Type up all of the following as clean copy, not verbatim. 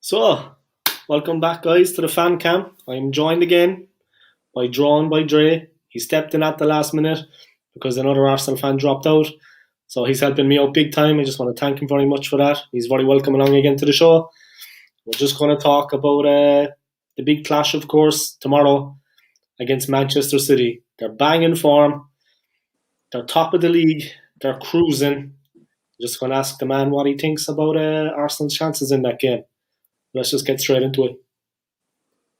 So, welcome back, guys, to the fan cam. I'm joined again by Drawnbydre. He stepped in at the last minute because another Arsenal fan dropped out. So he's helping me out big time. I just want to thank him very much for that. He's very welcome along again to the show. We're just going to talk about the big clash, of course, tomorrow against Manchester City. They're banging form. They're top of the league. They're cruising. Just going to ask the man what he thinks about Arsenal's chances in that game. Let's just get straight into it.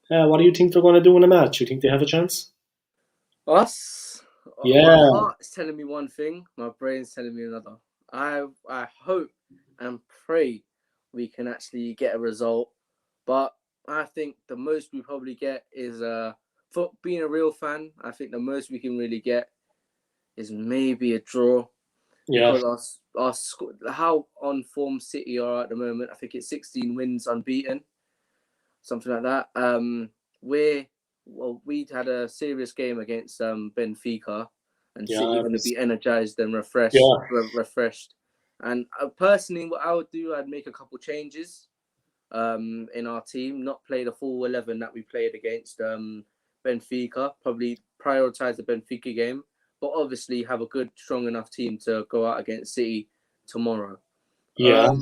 What do you think they're going to do in the match? You think they have a chance? Us? Yeah. My heart's telling me one thing, my brain's telling me another. I hope and pray we can actually get a result, but I think the most we probably get is for being a real fan. I think the most we can really get is maybe a draw. Yeah. Because how on form City are at the moment, I think it's 16 wins unbeaten, something like that. We'd had a serious game against Benfica, and City going to be energized and refreshed. And personally, what I would do, I'd make a couple changes in our team, not play the full 11 that we played against Benfica, probably prioritize the Benfica game, but obviously have a good, strong enough team to go out against City tomorrow. Yeah.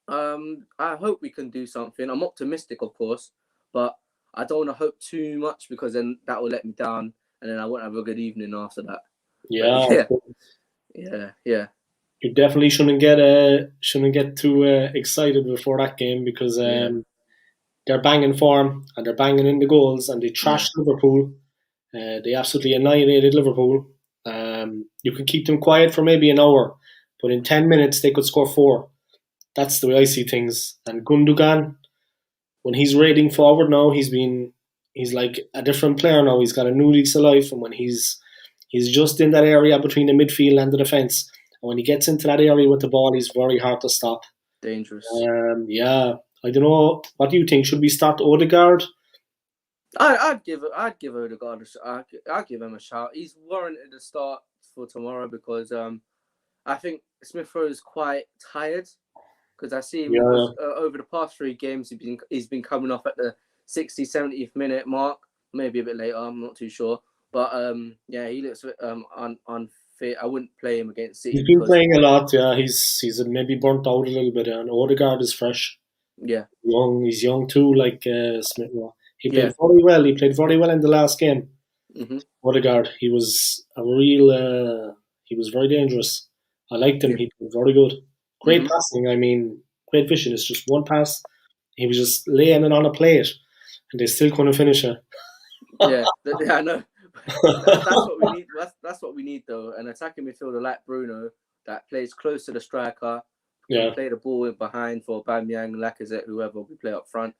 I hope we can do something. I'm optimistic, of course, but I don't want to hope too much because then that will let me down, and then I won't have a good evening after that. Yeah. Yeah. You definitely shouldn't get too excited before that game because they're banging form and they're banging in the goals and they trashed Liverpool. They absolutely annihilated Liverpool. You can keep them quiet for maybe an hour, but in 10 minutes they could score 4. That's the way I see things. And Gundogan, when he's raiding forward now, he's like a different player now. He's got a new lease of life, and when he's just in that area between the midfield and the defence, and when he gets into that area with the ball, he's very hard to stop. Dangerous. Yeah, I don't know. What do you think? Should we start Odegaard? I'd give Odegaard I'd give him a shout. He's warranted a start for tomorrow because I think Smith Rowe is quite tired. Because I see him over the past 3 games, he's been coming off at the 60th, 70th minute mark, maybe a bit later, I'm not too sure. But he looks unfit. I wouldn't play him against City. He's been playing a lot, yeah. He's maybe burnt out a little bit, and Odegaard is fresh. Yeah. He's young too, like Smith. He played very well. He played very well in the last game. Mm-hmm. Odegaard, he was he was very dangerous. I liked him. He played very good. Great passing. I mean, great vision. It's just one pass. He was just laying it on a plate, and they still couldn't finish it. I know. That's what we need. That's what we need, though. An attacking midfielder like Bruno that plays close to the striker, can play the ball behind for Aubameyang, Lacazette, whoever we play up front.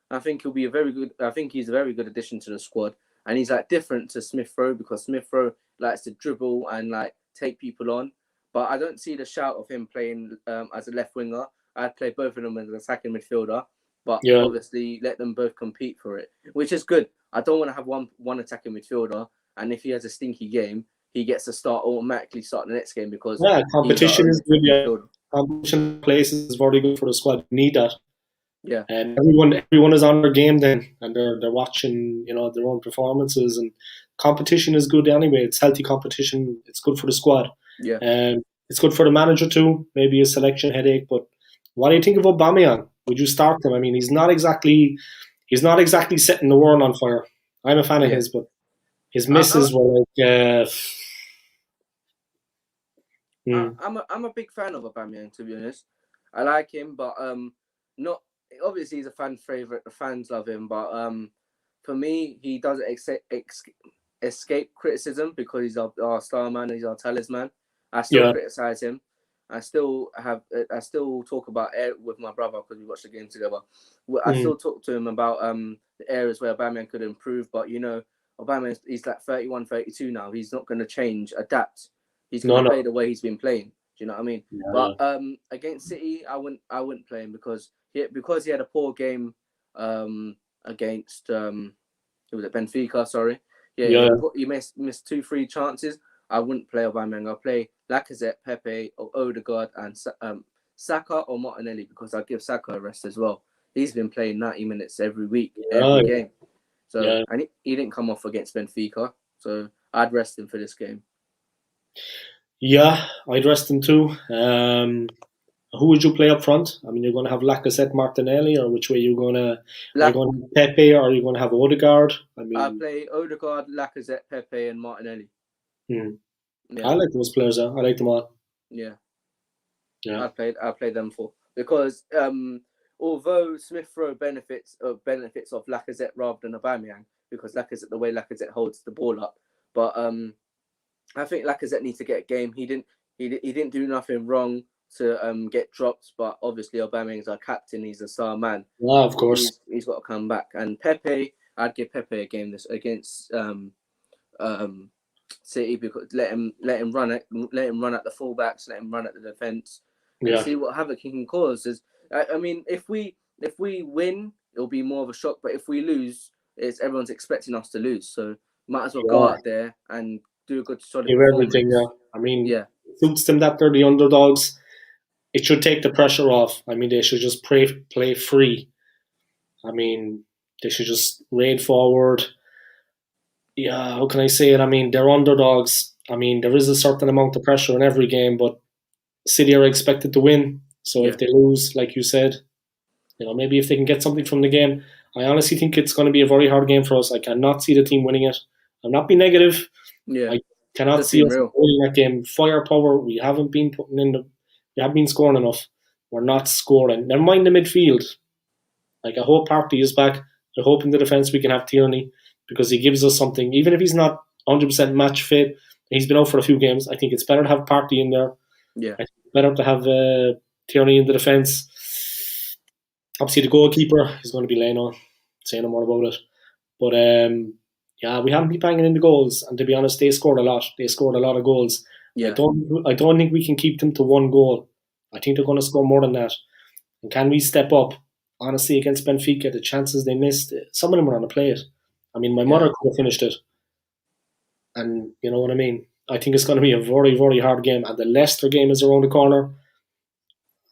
I think he's a very good addition to the squad, and he's like different to Smith Rowe because Smith Rowe likes to dribble and like take people on. But I don't see the shout of him playing as a left winger. I'd play both of them as an attacking midfielder, but obviously let them both compete for it, which is good. I don't want to have one attacking midfielder, and if he has a stinky game, he gets to automatically start the next game because competition is good. Yeah, competition places is very good for the squad. You need that. Yeah, and everyone is on their game then, and they're watching their own performances, and competition is good anyway. It's healthy competition. It's good for the squad. Yeah. It's good for the manager too. Maybe a selection headache. But what do you think of Aubameyang? Would you start him? I mean, he's not exactly setting the world on fire. I'm a fan of his, but his misses were like. I'm a big fan of Aubameyang, to be honest. I like him, but not obviously he's a fan favorite. The fans love him, but for me, he doesn't escape criticism because he's our star man. He's our talisman. I still criticize him. I still talk about it with my brother because we watched the game together. I still talk to him about the areas where Aubameyang could improve, but Aubameyang, he's like 31, 32 now. He's not going to change, adapt. He's going to play the way he's been playing. Do you know what I mean? Yeah. But against City, I wouldn't play him because he had a poor game against it was at Benfica. Sorry, he missed 2 free chances. I wouldn't play Aubameyang. I'll play Lacazette, Pepe, or Odegaard, and Saka or Martinelli, because I'll give Saka a rest as well. He's been playing 90 minutes every week, every game. So and he didn't come off against Benfica, so I'd rest him for this game. Yeah, I'd rest him too. Who would you play up front? I mean, you're going to have Lacazette, Martinelli, or which way you're going to? Are you going to have Pepe, or are you going to have Odegaard? I mean, I play Odegaard, Lacazette, Pepe, and Martinelli. Yeah. I like those players. I like them all. Yeah. I played them for because although Smith Rowe benefits of Lacazette rather than Aubameyang, because the way Lacazette holds the ball up, but I think Lacazette needs to get a game. He didn't do nothing wrong to get dropped, but obviously Aubameyang's our captain. He's a star man. Yeah, of course. He's got to come back. And Pepe, I'd give Pepe a game this against City, because let him run at the fullbacks, let him run at the defense, and see what havoc he can cause. I mean, if we win, it'll be more of a shock. But if we lose, everyone's expecting us to lose. So might as well go out there and do a good solid performance. Everything. Yeah. I mean, it suits them that they're the underdogs. It should take the pressure off. I mean, they should just play free. I mean, they should just raid forward. Yeah, how can I say it? I mean, they're underdogs. I mean, there is a certain amount of pressure in every game, but City are expected to win. So if they lose, like you said, maybe if they can get something from the game, I honestly think it's going to be a very hard game for us. I cannot see the team winning it. I'm not being negative. Yeah, I cannot see us winning that game. Firepower, we haven't been scoring enough. We're not scoring. Never mind the midfield. I hope Partey is back. I hope in the defence we can have Tierney, because he gives us something. Even if he's not 100% match fit, he's been out for a few games. I think it's better to have Partey in there. Yeah, I think it's better to have Tierney in the defence. Obviously, the goalkeeper is going to be Leno. Say no more about it. But we haven't been banging in the goals, and to be honest, they scored a lot. They scored a lot of goals. Yeah. I don't think we can keep them to one goal. I think they're going to score more than that. And can we step up? Honestly, against Benfica, the chances they missed, some of them were on the plate. I mean, my mother could have finished it. And you know what I mean? I think it's going to be a very, very hard game. And the Leicester game is around the corner.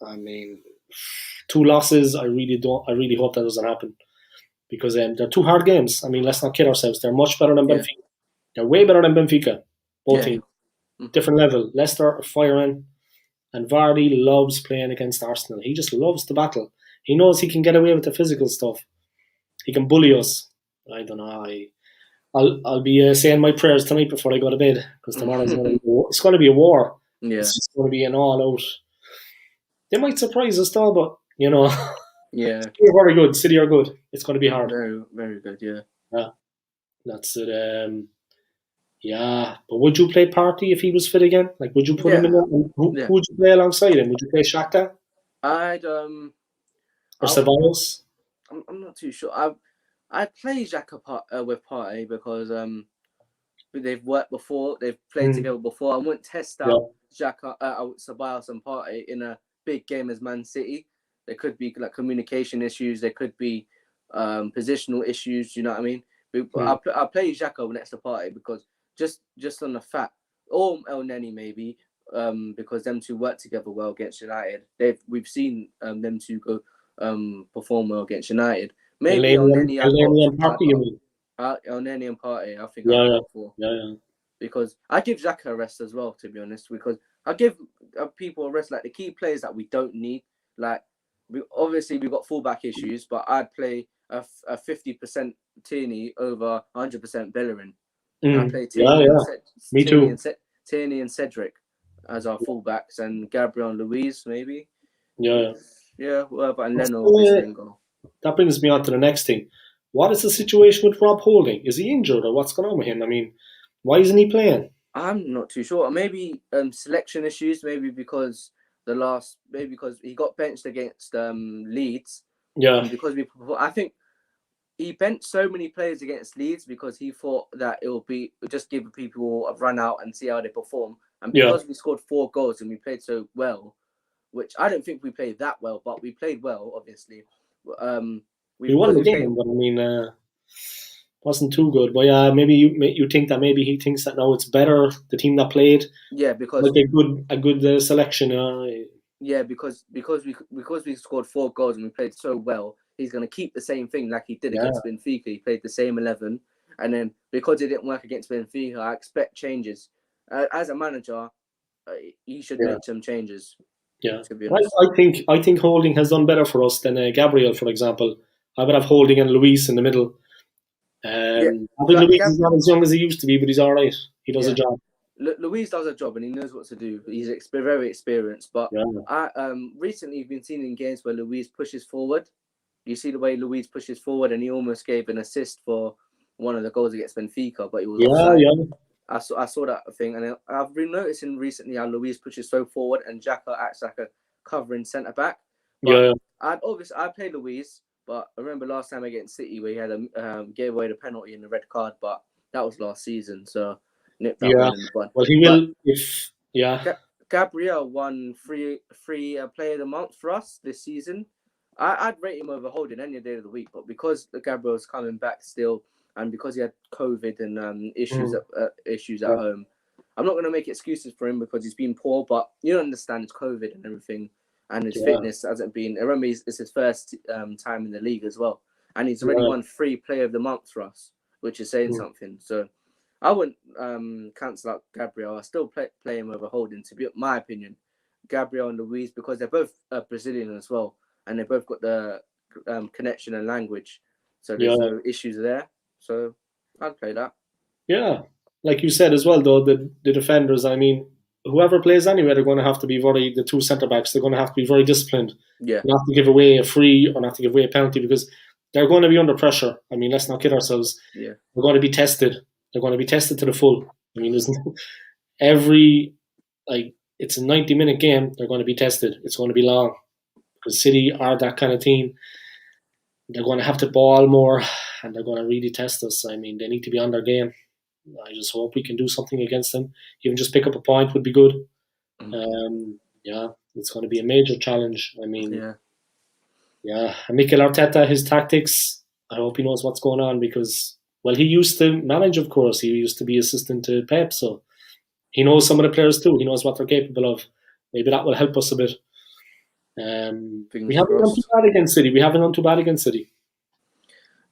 I mean, 2 losses, I really hope that doesn't happen. Because they're 2 hard games. I mean, let's not kid ourselves. They're much better than Benfica. They're way better than Benfica. Both teams. Different level. Leicester are firing. And Vardy loves playing against Arsenal. He just loves the battle. He knows he can get away with the physical stuff. He can bully us. I don't know. I'll be saying my prayers tonight before I go to bed, because tomorrow's it's going to be a war. Yeah. It's just going to be an all-out. They might surprise us though, but yeah, City are very good. City are good. It's going to be hard. Very, very good. Yeah, that's it. But would you play Partey if he was fit again? Like, would you put him in? Who would you play alongside him? Would you play Xhaka? Or Ceballos? I'm not too sure. I play Xhaka with Partey because they've worked before. They've played together before. I wouldn't test out Xhaka, Ceballos and Partey in a big game as Man City. There could be like communication issues. There could be positional issues. You know what I mean? I'll play Xhaka next to Partey because just on the fact, or El Neni maybe, because them two work together well against United. We've seen them two go perform well against United. Maybe El Neni and Partey. El Neni and Partey, I think I'll go for. Yeah. Because I give Xhaka a rest as well, to be honest. Because I give people a rest, like the key players that we don't need. Like we've got fullback issues, but I'd play a 50% Tierney over 100% Bellerin. I play Tierney and Cedric as our fullbacks, and Gabriel and Luiz maybe. Yeah. And Leno obviously in goal. That brings me on to the next thing. What is the situation with Rob Holding? Is he injured, or what's going on with him? I mean, why isn't he playing? I'm not too sure. Maybe selection issues. Maybe because he got benched against Leeds. Yeah. I think he benched so many players against Leeds because he thought that it would just give people a run out and see how they perform. And because we scored 4 goals and we played so well, which I don't think we played that well, but we played well, obviously. We won the game, but I mean, wasn't too good. But maybe you think that maybe he thinks that now it's better the team that played. Yeah, because like a good selection. Yeah, because we scored 4 goals and we played so well, he's going to keep the same thing like he did Yeah, against Benfica. He played the same 11, and then because it didn't work against Benfica, I expect changes. As a manager, he should yeah, make some changes. yeah. To be I, honest, I think Holding has done better for us than Gabriel, for example. I would have Holding and Luis in the middle. yeah, I think Luis Gab, is not as young as he used to be, but he's all right. He does a yeah. job. Luis does a job and he knows what to do. He's very experienced. But Yeah, I recently been seen in games where Luis pushes forward. You see the way Luis pushes forward, and he almost gave an assist for one of the goals against Benfica, but he was yeah, offside. yeah, I saw that thing, and I've been noticing recently how Luis pushes so forward, and Xhaka acts like a covering centre back. But yeah, I play Luis, but I remember last time against City where he had gave away the penalty and the red card, but that was last season, so nipped that yeah. one in the bud. Well, he But will if yeah, Gabriel won free player of the month for us this season. I'd rate him over Holding any day of the week, but because Gabriel's coming back still, and because he had COVID and issues mm, at yeah, home, I'm not going to make excuses for him because he's been poor. But you understand it's COVID and everything, and his yeah, fitness hasn't been. I remember it's his first time in the league as well, and he's already yeah, won free player of the month for us, which is saying mm, something. So I wouldn't cancel out Gabriel. I still play him over Holding, to be my opinion. Gabriel and Luis, because they're both Brazilian as well, and they both got the connection and language, so yeah. there's no issues there. So I'd play that. Yeah, like you said as well, though the defenders. I mean, whoever plays anywhere, they're going to have to be the two centre backs. They're going to have to be very disciplined. Yeah, Not to give away a free or not to give away a penalty because they're going to be under pressure. I mean, let's not kid ourselves. yeah, They're going to be tested. They're going to be tested to the full. I mean, there's every it's a 90-minute game. They're going to be tested. It's going to be long because City are that kind of team. They're going to have to ball more, and they're going to really test us. I mean, they need to be on their game. I just hope we can do something against them. Even just pick up a point would be good. Yeah, it's going to be a major challenge. I mean, yeah. yeah, and Mikel Arteta, his tactics. I hope he knows what's going on because, well, he used to manage, of course. He used to be assistant to Pep, so he knows some of the players too. He knows what they're capable of. Maybe that will help us a bit. We Fingers haven't done too crossed. bad against City. We haven't done too bad against City.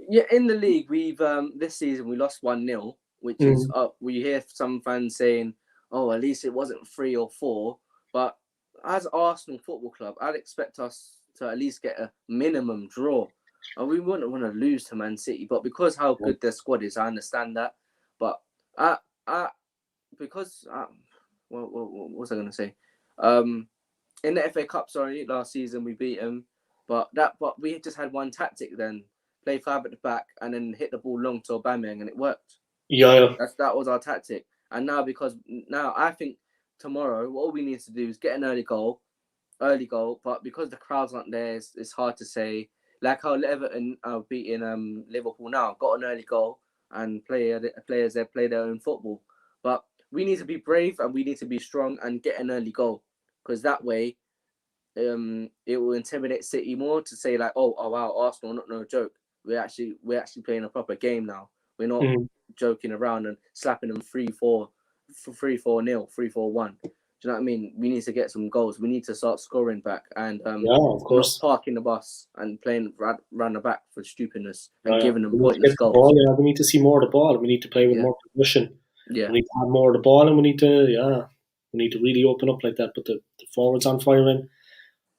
Yeah, in the league, we've this season we lost 1-0, which is Mm. we hear some fans saying, "Oh, at least it wasn't 3 or 4." But as Arsenal Football Club, I'd expect us to at least get a minimum draw. And we wouldn't want to lose to Man City, but because how good their squad is, I understand that. But I because what was I going to say? In the FA Cup, sorry, last season we beat them, but we just had one tactic then: play 5 at the back and then hit the ball long to Aubameyang, and it worked. Yeah, yeah. That was our tactic. And now I think tomorrow all we need to do is get an early goal. But because the crowds aren't there, it's hard to say. Like how Everton are beating Liverpool now, got an early goal and players there play their own football. But we need to be brave and we need to be strong and get an early goal because that way, it will intimidate City more to say like, oh wow, Arsenal not no joke. We're actually playing a proper game now. We're not Mm. joking around and slapping them 3-4, 3-4-0, 3-4-1. Do you know what I mean? We need to get some goals. We need to start scoring back and Yeah, of not course. parking the bus and playing round the back for stupidness Yeah, and yeah. giving them We need to pointless get the ball. goals. Yeah, we need to see more of the ball. We need to play with Yeah, more position. yeah, We need to have more of the ball, and we need to really open up like that. But the forwards on firing.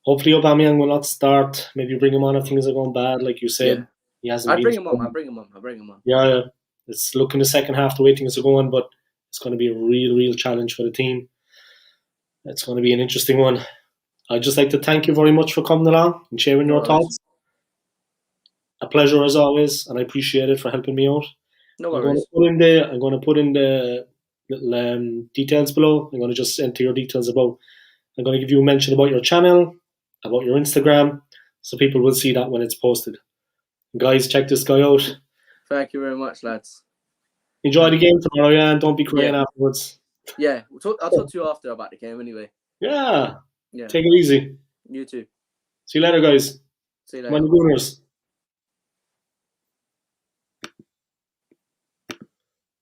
Hopefully, Aubameyang will not start. Maybe bring him on if things are going bad, like you yeah. said. He hasn't I'd been. bring him on. I bring him on. I bring him on. Yeah, yeah. Let's look in the second half the way things are going, but it's going to be a real challenge for the team. It's going to be an interesting one. I'd just like to thank you very much for coming along and sharing No your worries. thoughts. A pleasure as always, and I appreciate it for helping me out. No I'm going to worries. put in the little details below. I'm going to just enter your details about. I'm going to give you a mention about your channel, about your Instagram, so people will see that when it's posted. Guys, check this guy out. Thank you very much, lads. Enjoy the game tomorrow, yeah, and don't be crying Yeah, afterwards. yeah. I'll talk to you after about the game anyway. Yeah, Yeah. take it easy. You too. See you later, guys. See you Come on, later. you Gooners.